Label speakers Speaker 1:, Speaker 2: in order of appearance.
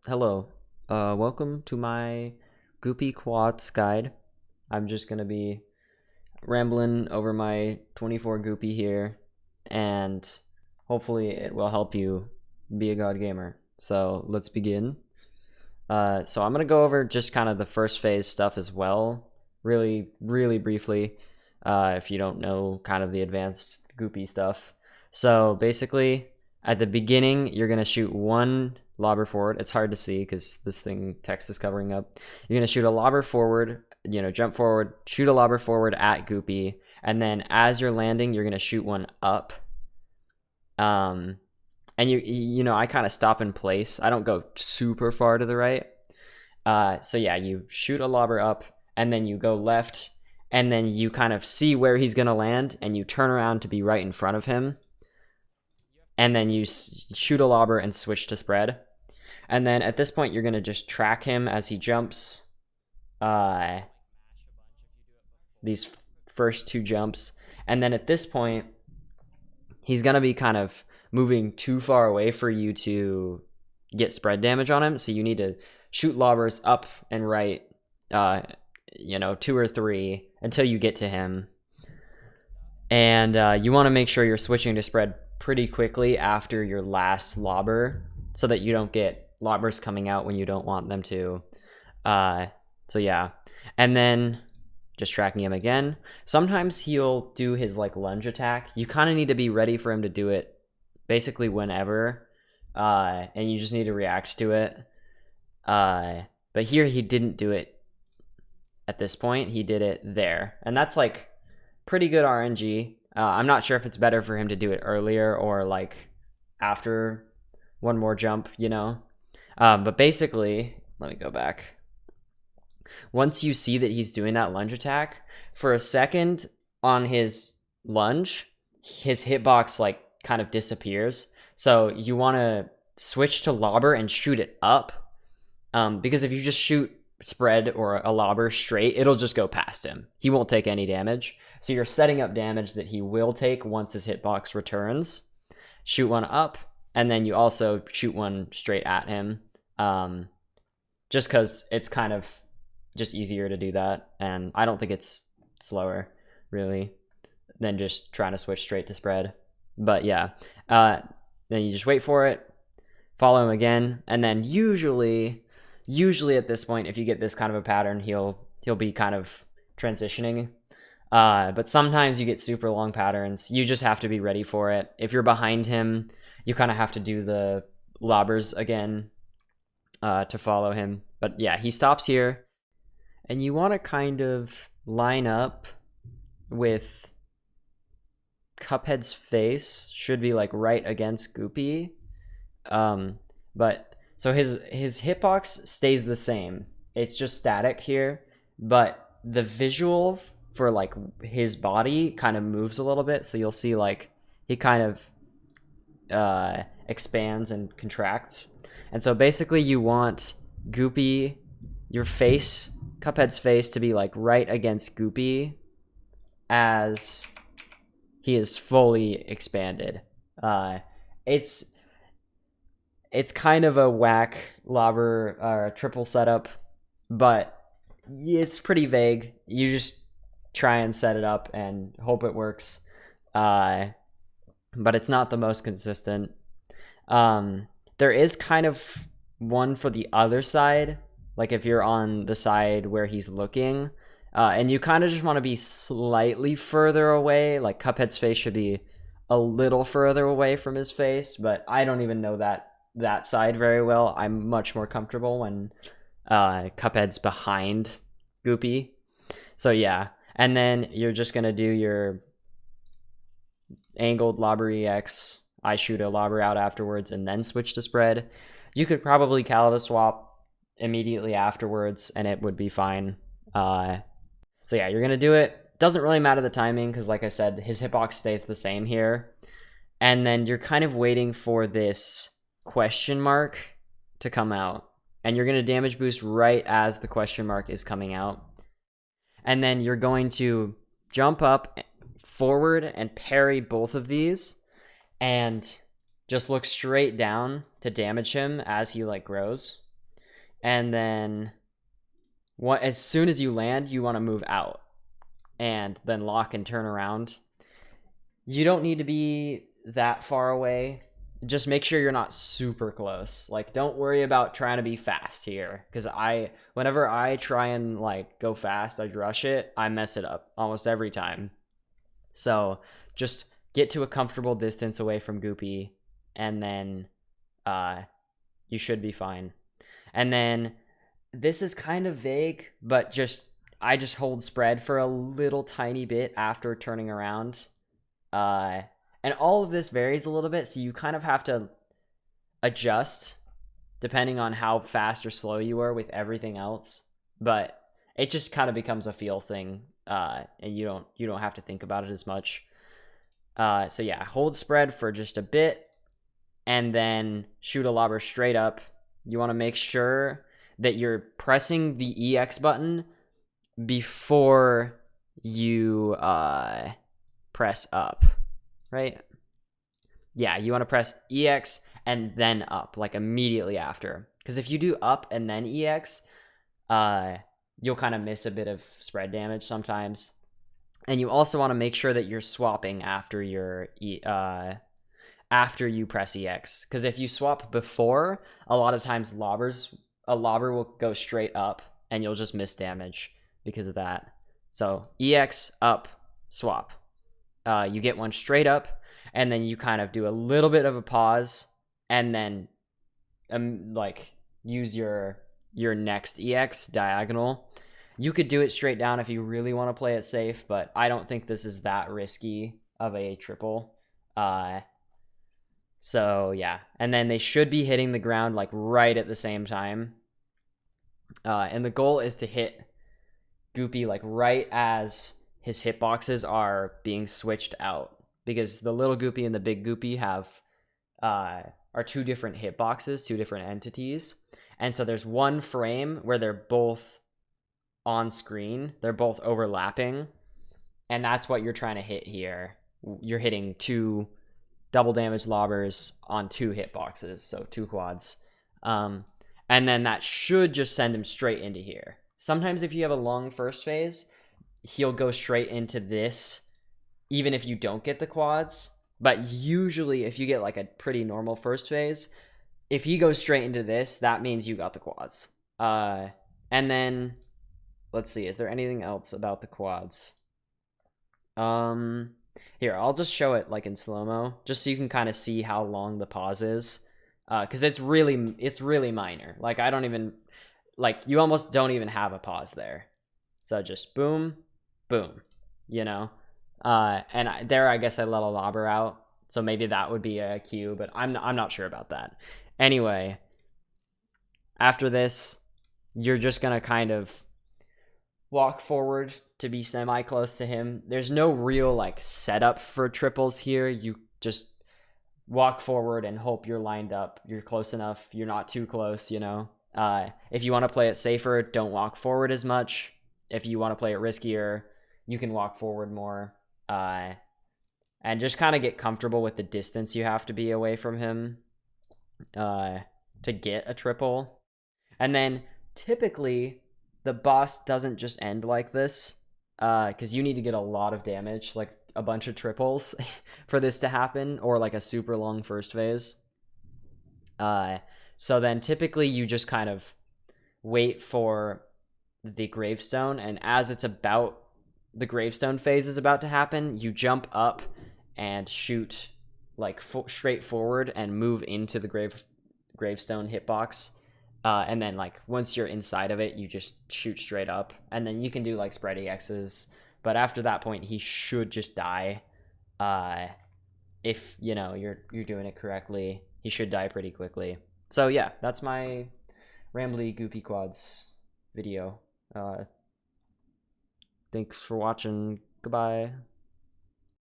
Speaker 1: Hello, welcome to my goopy quads guide. I'm just gonna be rambling over my 24 goopy here, and hopefully it will help you be a god gamer. So let's begin. So I'm gonna go over just kind of the first phase stuff as well, really briefly, if you don't know kind of the advanced goopy stuff. So basically, at the beginning, you're gonna shoot one lobber forward. It's hard to see because this thing text is covering up. You're gonna shoot a lobber forward, jump forward, shoot a lobber forward at goopy, and then as you're landing, you're gonna shoot one up. And I kind of stop in place. I don't go super far to the right. So yeah, you shoot a lobber up, and then you go left, and then you kind of see where he's gonna land, and you turn around to be right in front of him, and then you shoot a lobber and switch to spread. And then at this point, you're gonna just track him as he jumps. These first two jumps, and then at this point, he's gonna be kind of moving too far away for you to get spread damage on him, so you need to shoot lobbers up and right, 2 or 3 until you get to him. And you want to make sure you're switching to spread pretty quickly after your last lobber so that you don't get lobbers coming out when you don't want them to. So yeah, and then just tracking him again. Sometimes he'll do his like lunge attack. You kind of need to be ready for him to do it basically whenever, and you just need to react to it. But here he didn't do it at this point. He did it there, and that's like pretty good RNG. I'm not sure if it's better for him to do it earlier or like after one more jump, but basically, let me go back. Once you see that he's doing that lunge attack, for a second on his lunge, his hitbox like kind of disappears. So you want to switch to lobber and shoot it up, because if you just shoot spread or a lobber straight, it'll just go past him. He won't take any damage. So you're setting up damage that he will take once his hitbox returns. Shoot one up, and then you also shoot one straight at him, just because it's kind of just easier to do that, and I don't think it's slower really than just trying to switch straight to spread. But yeah, then you just wait for it, follow him again, and then usually at this point, if you get this kind of a pattern, he'll be kind of transitioning. But sometimes you get super long patterns. You just have to be ready for it. If you're behind him, you kind of have to do the lobbers again to follow him. But yeah, he stops here, and you want to kind of line up with Cuphead's face. Should be like right against Goopy. But so his hitbox stays the same. It's just static here, but the visual for like his body kind of moves a little bit. So you'll see like he kind of expands and contracts. And so basically you want Goopy, your face, Cuphead's face, to be like right against Goopy as he is fully expanded. It's kind of a whack lobber or triple setup, but it's pretty vague. You just try and set it up and hope it works. But it's not the most consistent. There is kind of one for the other side, like if you're on the side where he's looking, and you kind of just want to be slightly further away. Like Cuphead's face should be a little further away from his face, but I don't even know that side very well. I'm much more comfortable when Cuphead's behind Goopy. So yeah, and then you're just gonna do your angled lobber EX. I shoot a lobber out afterwards and then switch to spread. You could probably Calida swap immediately afterwards and it would be fine. So yeah, you're gonna do it. Doesn't really matter the timing because, like I said, his hitbox stays the same here. And then you're kind of waiting for this question mark to come out, and you're gonna damage boost right as the question mark is coming out. And then you're going to jump up forward and parry both of these, and just look straight down to damage him as he like grows. And then as soon as you land, you want to move out and then lock and turn around. You don't need to be that far away. Just make sure you're not super close. Like, don't worry about trying to be fast here, because whenever I try and like go fast, I rush it, I mess it up almost every time. So just get to a comfortable distance away from Goopy, and then you should be fine. And then this is kind of vague, but I just hold spread for a little tiny bit after turning around. And all of this varies a little bit, so you kind of have to adjust depending on how fast or slow you are with everything else. But it just kind of becomes a feel thing, and you don't have to think about it as much. So yeah, hold spread for just a bit, and then shoot a lobber straight up. You want to make sure that you're pressing the EX button before you press up, right? Yeah, you want to press EX and then up, like immediately after. Because if you do up and then EX, you'll kind of miss a bit of spread damage sometimes. And you also want to make sure that you're swapping after after you press EX. Because if you swap before, a lot of times a lobber will go straight up and you'll just miss damage because of that. So EX, up, swap. You get one straight up, and then you kind of do a little bit of a pause, and then like use your next EX diagonal. You could do it straight down if you really want to play it safe, but I don't think this is that risky of a triple. So yeah, and then they should be hitting the ground like right at the same time. And the goal is to hit Goopy like right as his hitboxes are being switched out, because the little Goopy and the big Goopy are two different hitboxes, two different entities. And so there's one frame where they're both on screen, they're both overlapping, and that's what you're trying to hit here. You're hitting two double damage lobbers on two hitboxes, so two quads. And then that should just send him straight into here. Sometimes if you have a long first phase, he'll go straight into this, even if you don't get the quads. But usually if you get like a pretty normal first phase, if he goes straight into this, that means you got the quads. And then let's see, is there anything else about the quads? Here, I'll just show it like in slow-mo, just so you can kind of see how long the pause is. Because it's really minor. Like, I don't even, like, you almost don't even have a pause there. So just boom, boom, you know? And I guess I let a lobber out, so maybe that would be a cue, but I'm not sure about that. Anyway, after this, you're just gonna kind of walk forward to be semi-close to him. There's no real like setup for triples here. You just walk forward and hope you're lined up, you're close enough, you're not too close, you know? If you want to play it safer, don't walk forward as much. If you want to play it riskier, you can walk forward more. And just kind of get comfortable with the distance you have to be away from him to get a triple. And then typically the boss doesn't just end like this, because you need to get a lot of damage, like a bunch of triples for this to happen, or like a super long first phase. So then typically you just kind of wait for the gravestone, and as the gravestone phase is about to happen, you jump up and shoot like straight forward and move into the gravestone hitbox. And then like once you're inside of it, you just shoot straight up, and then you can do like spread EXs. But after that point, he should just die. If you know you're doing it correctly, he should die pretty quickly. So yeah, that's my rambly goopy quads video. Thanks for watching. Goodbye.